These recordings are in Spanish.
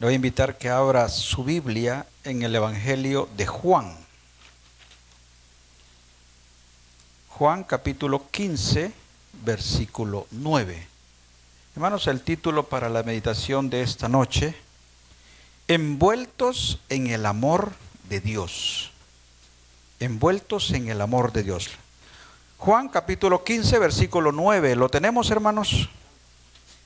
Le voy a invitar que abra su Biblia en el Evangelio de Juan. Juan capítulo 15, versículo 9. Hermanos, el título para la meditación de esta noche: Envueltos en el amor de Dios. Envueltos en el amor de Dios. Juan capítulo 15, versículo 9. ¿Lo tenemos, hermanos?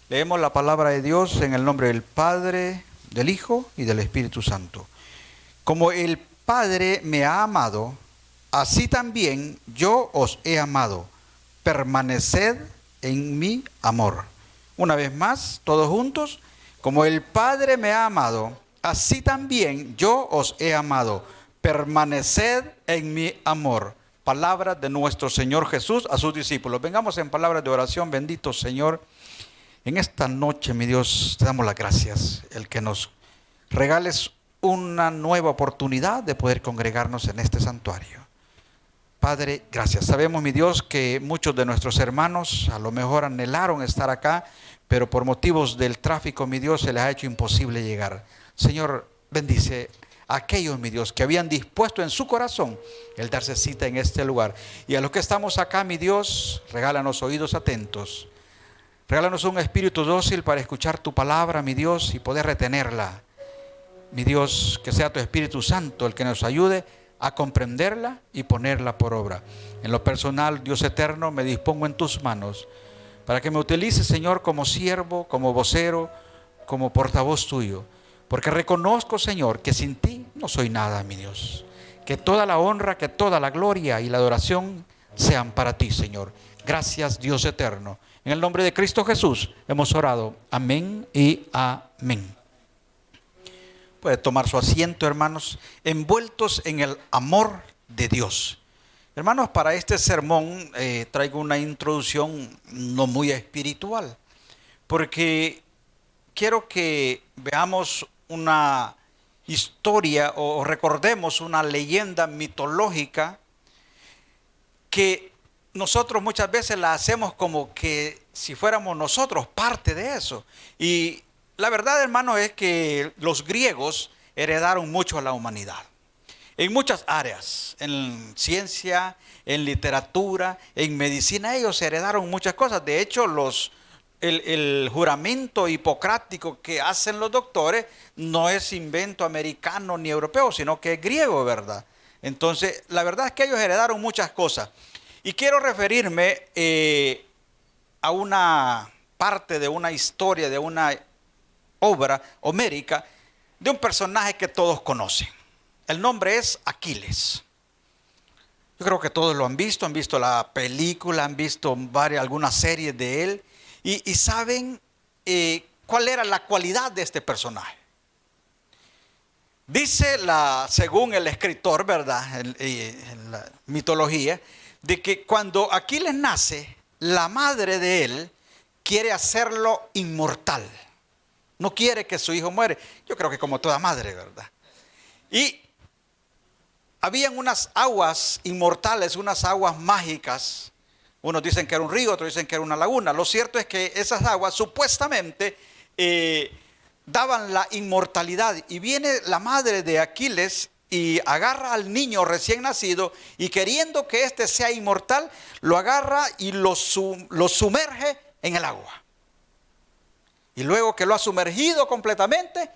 Leemos la palabra de Dios en el nombre del Padre, del Hijo y del Espíritu Santo. Como el Padre me ha amado, así también yo os he amado. Permaneced en mi amor. Una vez más, todos juntos. Como el Padre me ha amado, así también yo os he amado. Permaneced en mi amor. Palabra de nuestro Señor Jesús a sus discípulos. Vengamos en palabras de oración. Bendito Señor, en esta noche, mi Dios, te damos las gracias, el que nos regales una nueva oportunidad de poder congregarnos en este santuario. Padre, gracias. Sabemos, mi Dios, que muchos de nuestros hermanos a lo mejor anhelaron estar acá, pero por motivos del tráfico, mi Dios, se les ha hecho imposible llegar. Señor, bendice a aquellos, mi Dios, que habían dispuesto en su corazón el darse cita en este lugar. Y a los que estamos acá, mi Dios, regálanos oídos atentos. Regálanos un espíritu dócil para escuchar tu palabra, mi Dios, y poder retenerla. Mi Dios, que sea tu Espíritu Santo el que nos ayude a comprenderla y ponerla por obra. En lo personal, Dios eterno, me dispongo en tus manos para que me utilices, Señor, como siervo, como vocero, como portavoz tuyo. Porque reconozco, Señor, que sin ti no soy nada, mi Dios. Que toda la honra, que toda la gloria y la adoración sean para ti, Señor. Gracias, Dios eterno. En el nombre de Cristo Jesús hemos orado. Amén y amén. Puede tomar su asiento, hermanos. Envueltos en el amor de Dios. Hermanos, para este sermón traigo una introducción no muy espiritual, porque quiero que veamos una historia o recordemos una leyenda mitológica que nosotros muchas veces la hacemos como que si fuéramos nosotros parte de eso. Y la verdad, hermano, es que los griegos heredaron mucho a la humanidad. En muchas áreas, en ciencia, en literatura, en medicina, ellos heredaron muchas cosas. De hecho, el juramento hipocrático que hacen los doctores no es invento americano ni europeo, sino que es griego, ¿verdad? Entonces, la verdad es que ellos heredaron muchas cosas. Y quiero referirme a una parte de una historia, de una obra homérica, de un personaje que todos conocen. El nombre es Aquiles. Yo creo que todos lo han visto la película, han visto algunas series de él, y saben cuál era la cualidad de este personaje. Dice, según el escritor, ¿verdad?, en la mitología, de que cuando Aquiles nace, la madre de él quiere hacerlo inmortal. No quiere que su hijo muere. Yo creo que como toda madre, ¿verdad? Y habían unas aguas inmortales, unas aguas mágicas. Unos dicen que era un río, otros dicen que era una laguna. Lo cierto es que esas aguas supuestamente daban la inmortalidad. Y viene la madre de Aquiles y agarra al niño recién nacido y queriendo que éste sea inmortal, lo agarra y lo sumerge en el agua. Y luego que lo ha sumergido completamente,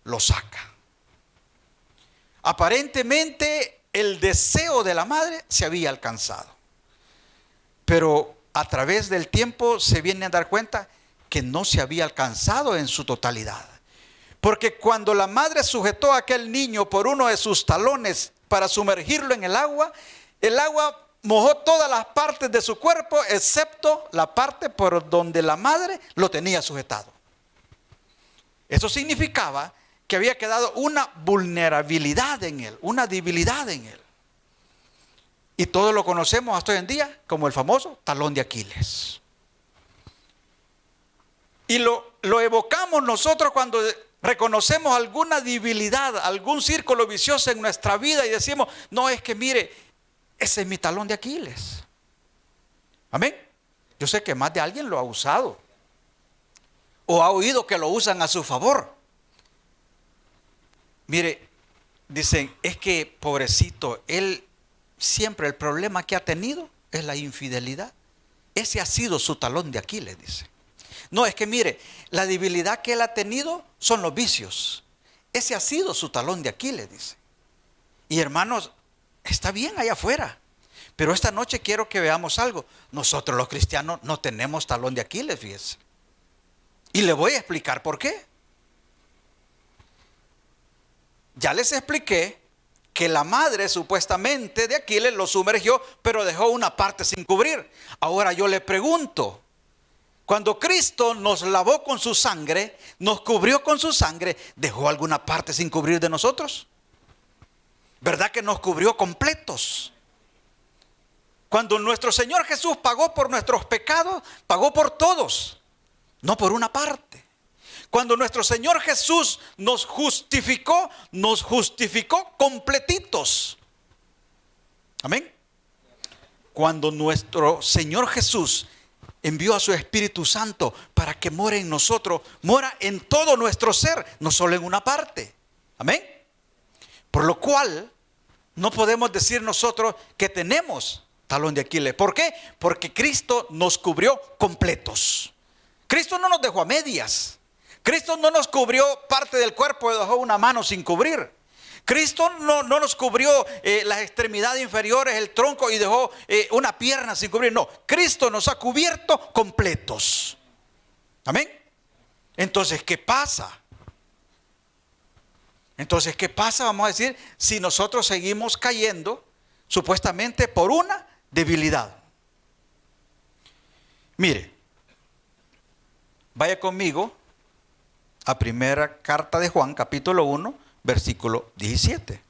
lo saca. Aparentemente el deseo de la madre se había alcanzado. Pero a través del tiempo se viene a dar cuenta que no se había alcanzado en su totalidad. Porque cuando la madre sujetó a aquel niño por uno de sus talones para sumergirlo en el agua mojó todas las partes de su cuerpo, excepto la parte por donde la madre lo tenía sujetado. Eso significaba que había quedado una vulnerabilidad en él, una debilidad en él. Y todos lo conocemos hasta hoy en día como el famoso talón de Aquiles. Y lo evocamos nosotros cuando reconocemos alguna debilidad, algún círculo vicioso en nuestra vida y decimos, no, es que mire, ese es mi talón de Aquiles. Amén. Yo sé que más de alguien lo ha usado o ha oído que lo usan a su favor. Mire, dicen, es que pobrecito, él siempre el problema que ha tenido es la infidelidad. Ese ha sido su talón de Aquiles, dice. No, es que mire, la debilidad que él ha tenido son los vicios. Ese ha sido su talón de Aquiles, dice. Y hermanos, está bien allá afuera, pero esta noche quiero que veamos algo. Nosotros los cristianos no tenemos talón de Aquiles, fíjese. Y le voy a explicar por qué. Ya les expliqué que la madre supuestamente de Aquiles lo sumergió, pero dejó una parte sin cubrir. Ahora yo le pregunto, cuando Cristo nos lavó con su sangre, nos cubrió con su sangre, ¿dejó alguna parte sin cubrir de nosotros? ¿Verdad que nos cubrió completos? Cuando nuestro Señor Jesús pagó por nuestros pecados, pagó por todos, no por una parte. Cuando nuestro Señor Jesús nos justificó completitos. Amén. Cuando nuestro Señor Jesús envió a su Espíritu Santo para que more en nosotros, mora en todo nuestro ser, no solo en una parte. Amén. Por lo cual, no podemos decir nosotros que tenemos talón de Aquiles. ¿Por qué? Porque Cristo nos cubrió completos. Cristo no nos dejó a medias. Cristo no nos cubrió parte del cuerpo y dejó una mano sin cubrir. Cristo no nos cubrió las extremidades inferiores, el tronco y dejó una pierna sin cubrir. No, Cristo nos ha cubierto completos. Amén. Entonces, ¿qué pasa? Vamos a decir, si nosotros seguimos cayendo supuestamente por una debilidad. Mire, vaya conmigo a primera carta de Juan, capítulo 1, versículo 17.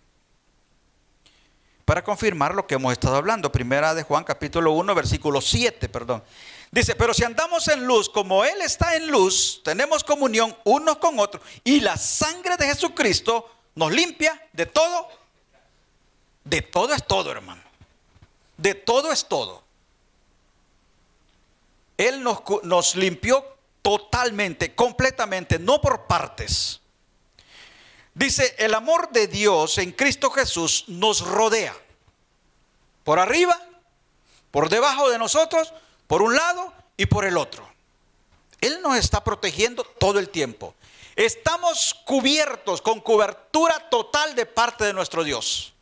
Para confirmar lo que hemos estado hablando. Primera de Juan, capítulo 1, versículo 7, perdón. Dice, pero si andamos en luz, como Él está en luz, tenemos comunión unos con otros, y la sangre de Jesucristo nos limpia de todo. De todo es todo, hermano. De todo es todo. Él nos limpió totalmente, completamente, no por partes. Dice, el amor de Dios en Cristo Jesús nos rodea. Por arriba, por debajo de nosotros, por un lado y por el otro. Él nos está protegiendo todo el tiempo. Estamos cubiertos con cobertura total de parte de nuestro Dios.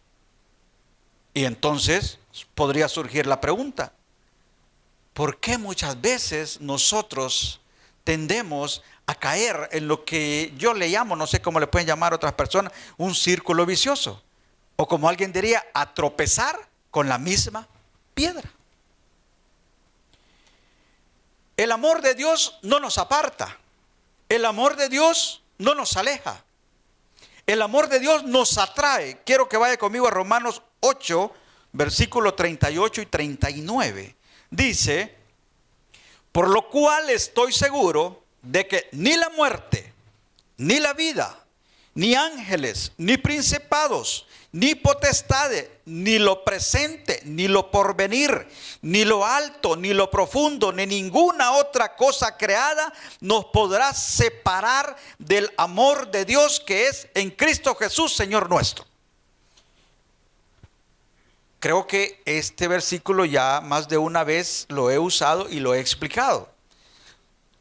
Y entonces podría surgir la pregunta, ¿por qué muchas veces nosotros tendemos a caer en lo que yo le llamo, no sé cómo le pueden llamar otras personas, un círculo vicioso? O como alguien diría, a tropezar con la misma piedra. El amor de Dios no nos aparta. El amor de Dios no nos aleja. El amor de Dios nos atrae. Quiero que vaya conmigo a Romanos 8, versículos 38 y 39. Dice, por lo cual estoy seguro de que ni la muerte, ni la vida, ni ángeles, ni principados, ni potestades, ni lo presente, ni lo porvenir, ni lo alto, ni lo profundo, ni ninguna otra cosa creada nos podrá separar del amor de Dios que es en Cristo Jesús, Señor nuestro. Creo que este versículo ya más de una vez lo he usado y lo he explicado.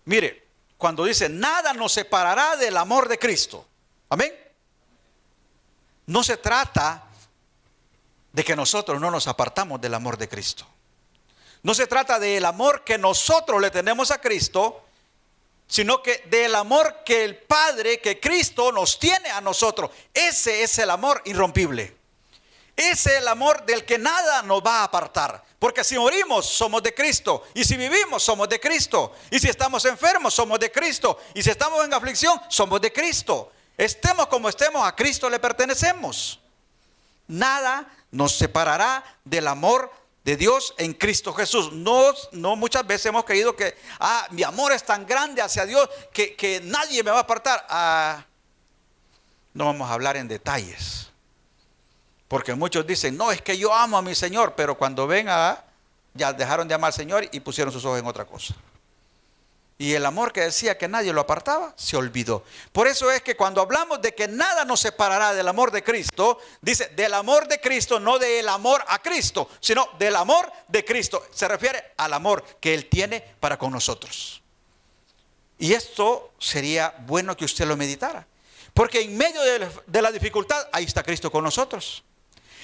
Mire, cuando dice nada nos separará del amor de Cristo. Amén. No se trata de que nosotros no nos apartamos del amor de Cristo. No se trata del amor que nosotros le tenemos a Cristo, sino que del amor que el Padre, que Cristo nos tiene a nosotros. Ese es el amor irrompible. Ese es el amor del que nada nos va a apartar. Porque si morimos, somos de Cristo. Y si vivimos, somos de Cristo. Y si estamos enfermos, somos de Cristo. Y si estamos en aflicción, somos de Cristo. Estemos como estemos, a Cristo le pertenecemos. Nada nos separará del amor de Dios en Cristo Jesús. No muchas veces hemos creído que mi amor es tan grande hacia Dios que nadie me va a apartar. No vamos a hablar en detalles. Porque muchos dicen, no, es que yo amo a mi Señor, pero cuando ven ya dejaron de amar al Señor y pusieron sus ojos en otra cosa. Y el amor que decía que nadie lo apartaba, se olvidó. Por eso es que cuando hablamos de que nada nos separará del amor de Cristo, dice del amor de Cristo, no del amor a Cristo, sino del amor de Cristo. Se refiere al amor que Él tiene para con nosotros. Y esto sería bueno que usted lo meditara. Porque en medio de la dificultad, ahí está Cristo con nosotros.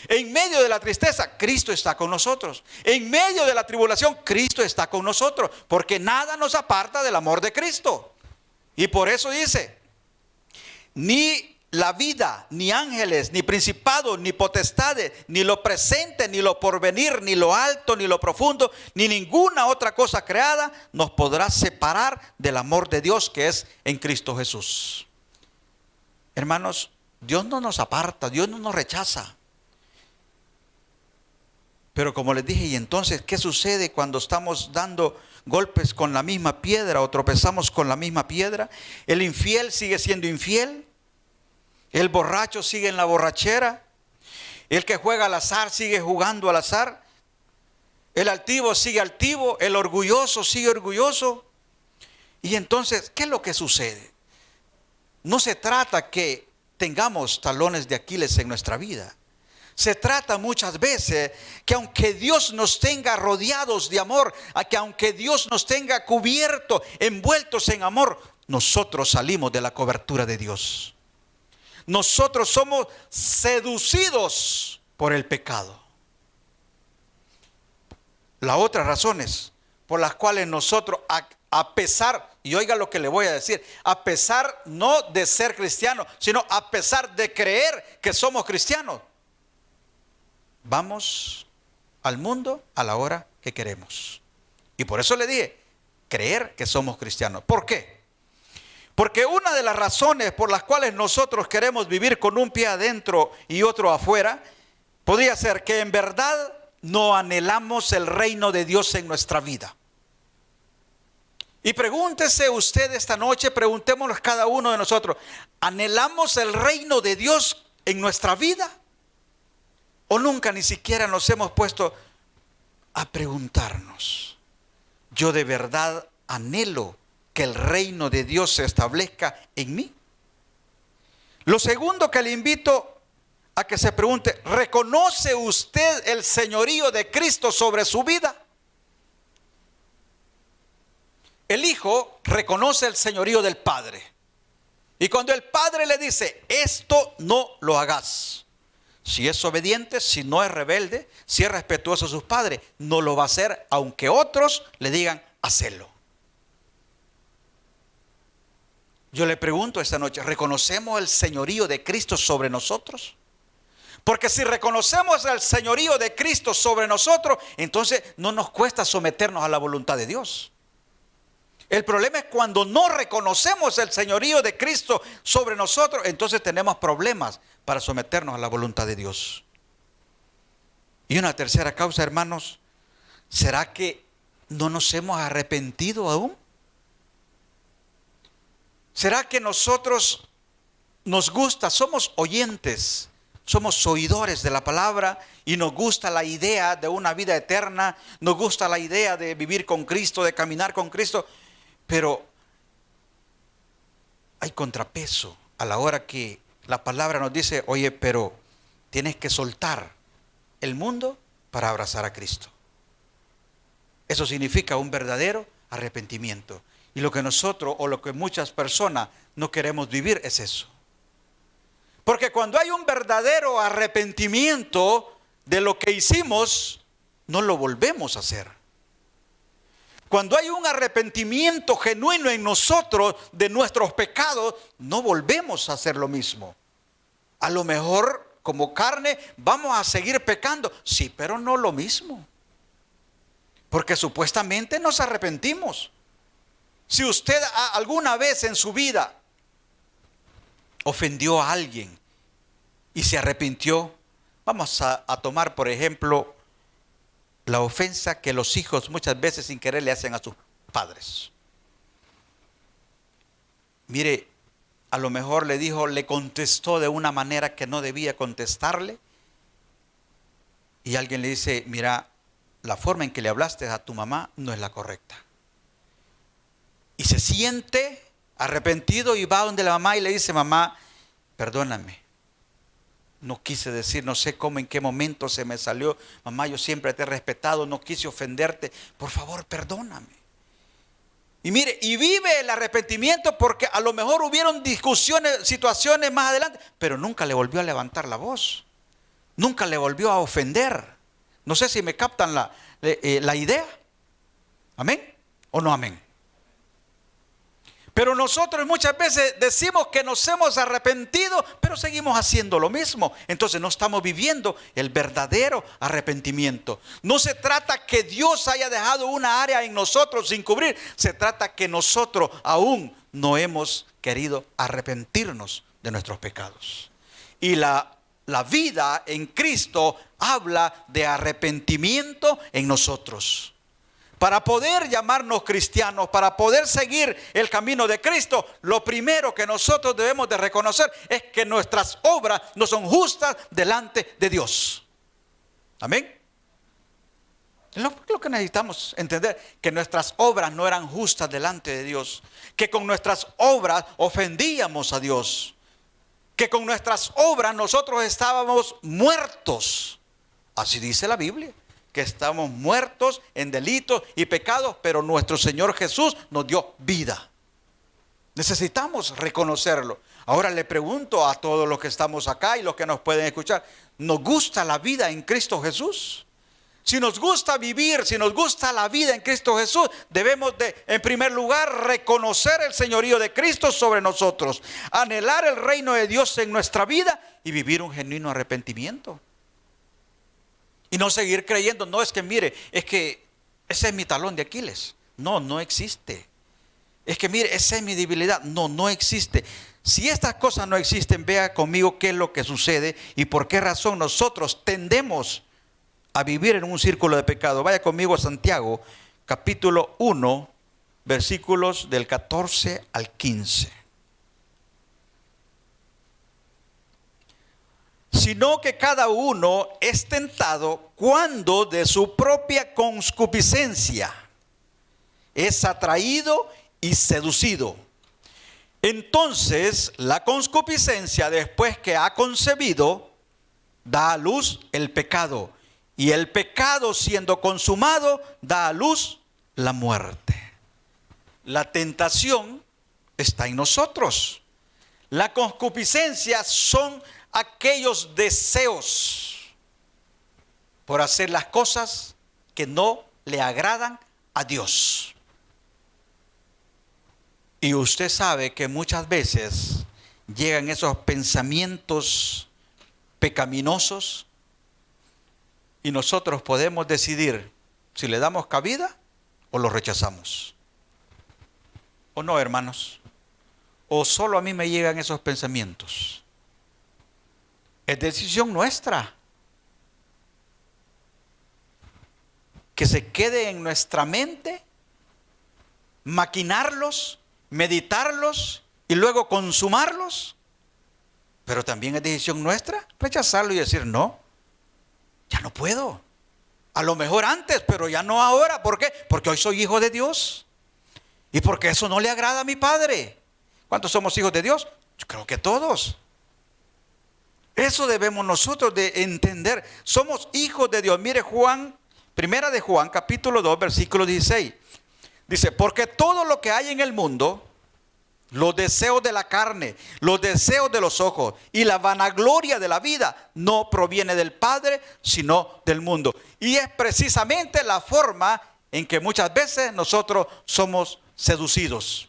En medio de la tristeza, Cristo está con nosotros. En medio de la tribulación, Cristo está con nosotros. Porque nada nos aparta del amor de Cristo. Y por eso dice, ni la vida, ni ángeles, ni principados, ni potestades, ni lo presente, ni lo porvenir, ni lo alto, ni lo profundo, ni ninguna otra cosa creada nos podrá separar del amor de Dios que es en Cristo Jesús. Hermanos, Dios no nos aparta, Dios no nos rechaza. Pero como les dije, y entonces, ¿qué sucede cuando estamos dando golpes con la misma piedra o tropezamos con la misma piedra? El infiel sigue siendo infiel. El borracho sigue en la borrachera. El que juega al azar sigue jugando al azar. El altivo sigue altivo. El orgulloso sigue orgulloso. Y entonces, ¿qué es lo que sucede? No se trata que tengamos talones de Aquiles en nuestra vida. Se trata muchas veces que aunque Dios nos tenga rodeados de amor, a que aunque Dios nos tenga cubierto, envueltos en amor, nosotros salimos de la cobertura de Dios. Nosotros somos seducidos por el pecado. Las otras razones por las cuales nosotros, a pesar, y oiga lo que le voy a decir, a pesar no de ser cristianos, sino a pesar de creer que somos cristianos, vamos al mundo a la hora que queremos. Y por eso le dije, creer que somos cristianos. ¿Por qué? Porque una de las razones por las cuales nosotros queremos vivir con un pie adentro y otro afuera, podría ser que en verdad no anhelamos el reino de Dios en nuestra vida. Y pregúntese usted esta noche, preguntémonos cada uno de nosotros, ¿anhelamos el reino de Dios en nuestra vida? ¿O nunca ni siquiera nos hemos puesto a preguntarnos, yo de verdad anhelo que el reino de Dios se establezca en mí? Lo segundo que le invito a que se pregunte, ¿reconoce usted el señorío de Cristo sobre su vida? El Hijo reconoce el señorío del Padre. Y cuando el Padre le dice, esto no lo hagas. Si es obediente, si no es rebelde, si es respetuoso a sus padres, no lo va a hacer aunque otros le digan, hacelo. Yo le pregunto esta noche, ¿reconocemos el señorío de Cristo sobre nosotros? Porque si reconocemos el señorío de Cristo sobre nosotros, entonces no nos cuesta someternos a la voluntad de Dios. El problema es cuando no reconocemos el señorío de Cristo sobre nosotros, entonces tenemos problemas para someternos a la voluntad de Dios. Y una tercera causa, hermanos, ¿será que no nos hemos arrepentido aún? ¿Será que nosotros nos gusta, somos oyentes, somos oidores de la palabra y nos gusta la idea de una vida eterna, nos gusta la idea de vivir con Cristo, de caminar con Cristo? Pero hay contrapeso a la hora que la palabra nos dice, oye, pero tienes que soltar el mundo para abrazar a Cristo. Eso significa un verdadero arrepentimiento. Y lo que nosotros o lo que muchas personas no queremos vivir es eso. Porque cuando hay un verdadero arrepentimiento de lo que hicimos, no lo volvemos a hacer. Cuando hay un arrepentimiento genuino en nosotros de nuestros pecados, no volvemos a hacer lo mismo. A lo mejor como carne vamos a seguir pecando, sí, pero no lo mismo. Porque supuestamente nos arrepentimos. Si usted alguna vez en su vida ofendió a alguien y se arrepintió, vamos a tomar por ejemplo la ofensa que los hijos muchas veces sin querer le hacen a sus padres. Mire, a lo mejor le contestó de una manera que no debía contestarle. Y alguien le dice, mira, la forma en que le hablaste a tu mamá no es la correcta. y se siente arrepentido y va donde la mamá y le dice: mamá, perdóname. No quise decir, no sé cómo, en qué momento se me salió. Mamá, yo siempre te he respetado, no quise ofenderte. Por favor, perdóname. Y mire, y vive el arrepentimiento, porque a lo mejor hubieron discusiones, situaciones más adelante, pero nunca le volvió a levantar la voz. Nunca le volvió a ofender. No sé si me captan la idea. ¿Amén? ¿O no amén? Pero nosotros muchas veces decimos que nos hemos arrepentido, pero seguimos haciendo lo mismo. Entonces no estamos viviendo el verdadero arrepentimiento. No se trata que Dios haya dejado una área en nosotros sin cubrir. Se trata que nosotros aún no hemos querido arrepentirnos de nuestros pecados. Y la vida en Cristo habla de arrepentimiento en nosotros. Para poder llamarnos cristianos, para poder seguir el camino de Cristo, lo primero que nosotros debemos de reconocer es que nuestras obras no son justas delante de Dios. Amén. Lo que necesitamos entender, que nuestras obras no eran justas delante de Dios, que con nuestras obras ofendíamos a Dios, que con nuestras obras nosotros estábamos muertos. Así dice la Biblia, que estamos muertos en delitos y pecados, pero nuestro Señor Jesús nos dio vida. Necesitamos reconocerlo. Ahora le pregunto a todos los que estamos acá y los que nos pueden escuchar: ¿nos gusta la vida en Cristo Jesús? Si nos gusta vivir, si nos gusta la vida en Cristo Jesús, debemos de, en primer lugar, reconocer el señorío de Cristo sobre nosotros, anhelar el reino de Dios en nuestra vida y vivir un genuino arrepentimiento. Y no seguir creyendo: no, es que mire, es que ese es mi talón de Aquiles. No, no existe. Es que mire, esa es mi debilidad. No, no existe. Si estas cosas no existen, vea conmigo qué es lo que sucede y por qué razón nosotros tendemos a vivir en un círculo de pecado. Vaya conmigo a Santiago, capítulo 1, versículos del 14 al 15. Sino que cada uno es tentado cuando de su propia concupiscencia es atraído y seducido. Entonces la concupiscencia, después que ha concebido, da a luz el pecado. Y el pecado, siendo consumado, da a luz la muerte. La tentación está en nosotros. La concupiscencia son aquellos deseos por hacer las cosas que no le agradan a Dios. Y usted sabe que muchas veces llegan esos pensamientos pecaminosos y nosotros podemos decidir si le damos cabida o lo rechazamos. ¿O no, hermanos? ¿O solo a mí me llegan esos pensamientos? Es decisión nuestra que se quede en nuestra mente, maquinarlos, meditarlos y luego consumarlos. Pero también es decisión nuestra rechazarlo y decir: no, ya no puedo. A lo mejor antes, pero ya no ahora. ¿Por qué? Porque hoy soy hijo de Dios y porque eso no le agrada a mi Padre. ¿Cuántos somos hijos de Dios? Yo creo que todos. Eso debemos nosotros de entender. Somos hijos de Dios. Mire primera de Juan, capítulo 2, versículo 16. Dice: porque todo lo que hay en el mundo, los deseos de la carne, los deseos de los ojos y la vanagloria de la vida, no proviene del Padre, sino del mundo. Y es precisamente la forma en que muchas veces nosotros somos seducidos.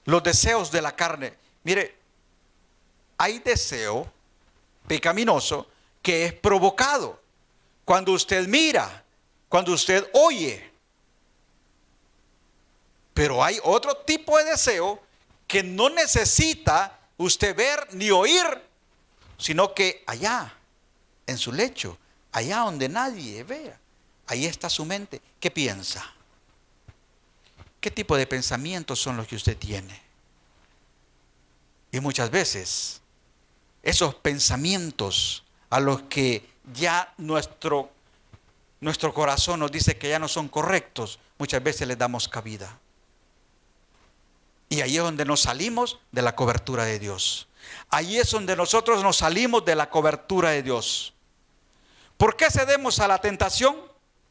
Los deseos de la carne. Mire, hay deseo pecaminoso que es provocado cuando usted mira, cuando usted oye. Pero hay otro tipo de deseo que no necesita usted ver ni oír, sino que allá, en su lecho, allá donde nadie vea, ahí está su mente. ¿Qué piensa? ¿Qué tipo de pensamientos son los que usted tiene? Y muchas veces esos pensamientos a los que ya nuestro corazón nos dice que ya no son correctos, muchas veces les damos cabida. Y ahí es donde nos salimos de la cobertura de Dios. Ahí es donde nosotros nos salimos de la cobertura de Dios. ¿Por qué cedemos a la tentación?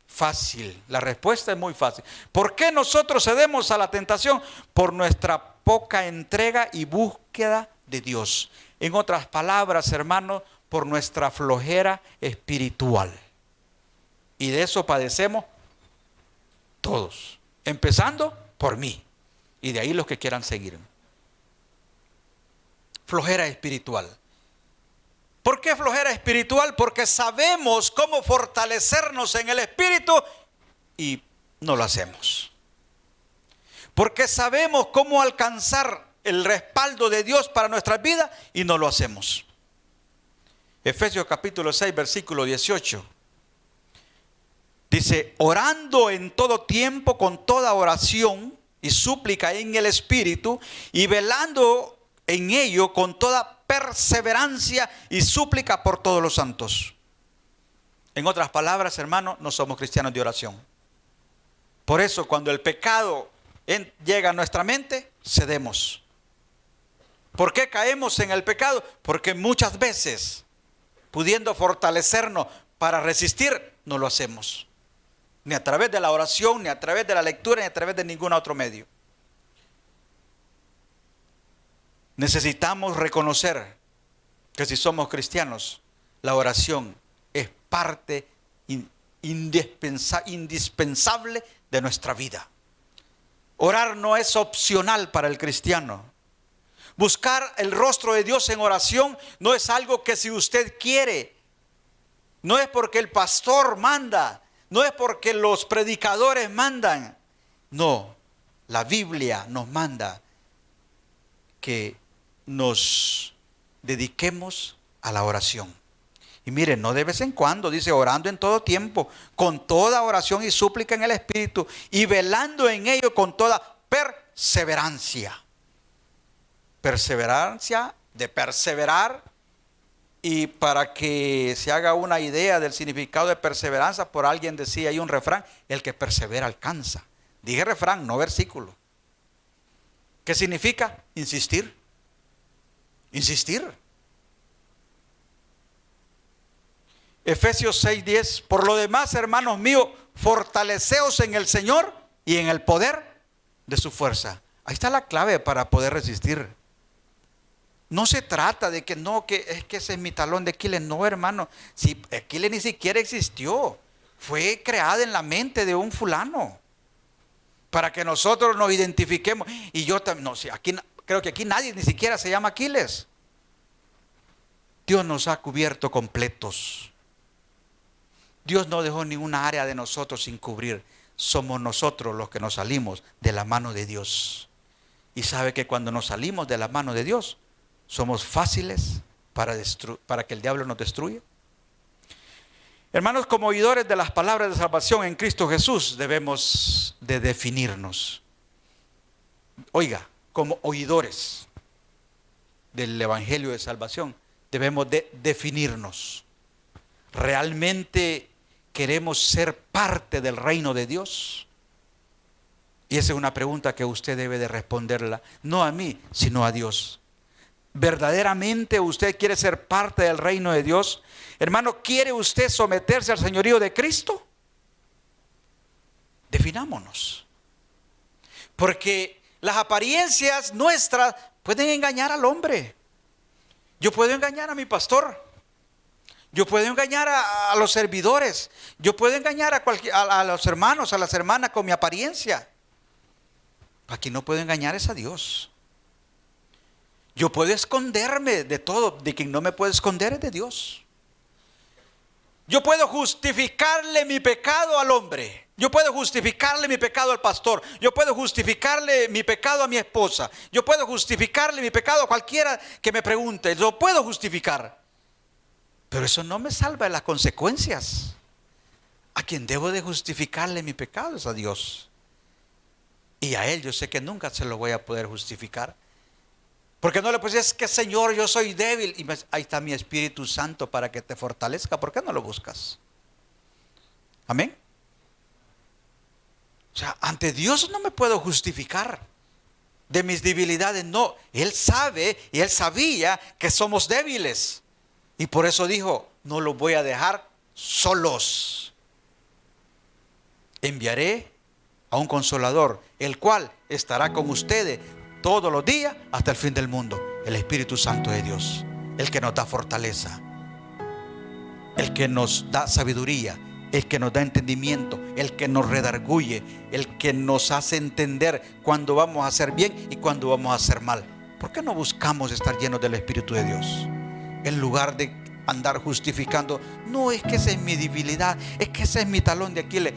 Fácil, la respuesta es muy fácil. ¿Por qué nosotros cedemos a la tentación? Por nuestra poca entrega y búsqueda de Dios. En otras palabras, hermanos, por nuestra flojera espiritual. Y de eso padecemos todos, empezando por mí. Y de ahí los que quieran seguir. Flojera espiritual. ¿Por qué flojera espiritual? Porque sabemos cómo fortalecernos en el espíritu y no lo hacemos. Porque sabemos cómo alcanzar el respaldo de Dios para nuestras vidas y no lo hacemos. Efesios capítulo 6, versículo 18. Dice, orando en todo tiempo con toda oración y súplica en el Espíritu, y velando en ello con toda perseverancia y súplica por todos los santos. En otras palabras, hermanos, no somos cristianos de oración. Por eso, cuando el pecado llega a nuestra mente, cedemos. ¿Por qué caemos en el pecado? Porque muchas veces, pudiendo fortalecernos para resistir, no lo hacemos. Ni a través de la oración, ni a través de la lectura, ni a través de ningún otro medio. Necesitamos reconocer que si somos cristianos, la oración es parte indispensable de nuestra vida. Orar no es opcional para el cristiano. Buscar el rostro de Dios en oración no es algo que si usted quiere. No es porque el pastor manda. No es porque los predicadores mandan. No, la Biblia nos manda que nos dediquemos a la oración. Y miren, no de vez en cuando, dice, orando en todo tiempo, con toda oración y súplica en el Espíritu, y velando en ello con toda perseverancia. Perseverancia, de perseverar. Y para que se haga una idea del significado de perseverancia, por alguien decía ahí un refrán, el que persevera alcanza. Dije refrán, no versículo. ¿Qué significa? Insistir. Insistir. Efesios 6:10. Por lo demás, hermanos míos, fortaleceos en el Señor y en el poder de su fuerza. Ahí está la clave para poder resistir. No se trata de que no, que es que ese es mi talón de Aquiles. No, hermano. Si Aquiles ni siquiera existió. Fue creada en la mente de un fulano. Para que nosotros nos identifiquemos. Y yo también, no sé, aquí, creo que aquí nadie ni siquiera se llama Aquiles. Dios nos ha cubierto completos. Dios no dejó ninguna área de nosotros sin cubrir. Somos nosotros los que nos salimos de la mano de Dios. Y sabe que cuando nos salimos de la mano de Dios, somos fáciles para que el diablo nos destruya. Hermanos, como oidores de las palabras de salvación en Cristo Jesús, debemos de definirnos. Oiga, como oidores del Evangelio de salvación, debemos de definirnos. ¿Realmente queremos ser parte del reino de Dios? Y esa es una pregunta que usted debe de responderla, no a mí, sino a Dios. ¿Verdaderamente usted quiere ser parte del reino de Dios? Hermano, ¿quiere usted someterse al señorío de Cristo? Definámonos. Porque las apariencias nuestras pueden engañar al hombre. Yo puedo engañar a mi pastor. Yo puedo engañar a los servidores. Yo puedo engañar a los hermanos, a las hermanas con mi apariencia. Aquí no puedo engañar es a Dios. Yo puedo esconderme de todo, de quien no me puede esconder es de Dios. Yo puedo justificarle mi pecado al hombre. Yo puedo justificarle mi pecado al pastor. Yo puedo justificarle mi pecado a mi esposa. Yo puedo justificarle mi pecado a cualquiera que me pregunte. Lo puedo justificar. Pero eso no me salva de las consecuencias. A quien debo de justificarle mi pecado es a Dios. Y a Él yo sé que nunca se lo voy a poder justificar. Porque no le puedes decir, es que Señor, yo soy débil. Y ahí está mi Espíritu Santo para que te fortalezca. ¿Por qué no lo buscas? Amén. O sea, ante Dios no me puedo justificar. de mis debilidades. No, Él sabe y Él sabía que somos débiles. Y por eso dijo, no los voy a dejar solos. Enviaré a un consolador, el cual estará con ustedes todos los días hasta el fin del mundo. El Espíritu Santo de Dios, el que nos da fortaleza, el que nos da sabiduría, el que nos da entendimiento, el que nos redarguye, el que nos hace entender cuando vamos a hacer bien y cuando vamos a hacer mal. ¿Por qué no buscamos estar llenos del Espíritu de Dios? En lugar de andar justificando, no, es que esa es mi debilidad, es que ese es mi talón de Aquiles.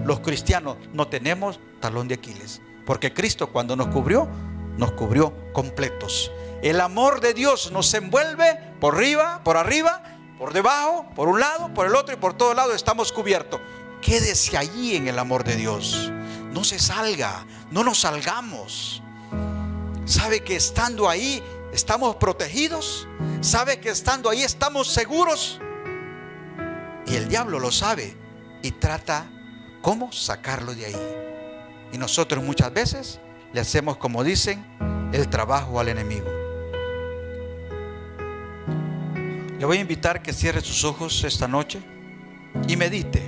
Los cristianos no tenemos talón de Aquiles, porque Cristo cuando nos cubrió completos. El amor de Dios nos envuelve por arriba, por debajo, por un lado, por el otro y por todos lados estamos cubiertos. Quédese allí en el amor de Dios. No se salga, no nos salgamos. ¿Sabe que estando ahí estamos protegidos? ¿Sabe que estando ahí estamos seguros? Y el diablo lo sabe y trata cómo sacarlo de ahí. Y nosotros muchas veces le hacemos, como dicen, el trabajo al enemigo. Le voy a invitar que cierre sus ojos esta noche y medite.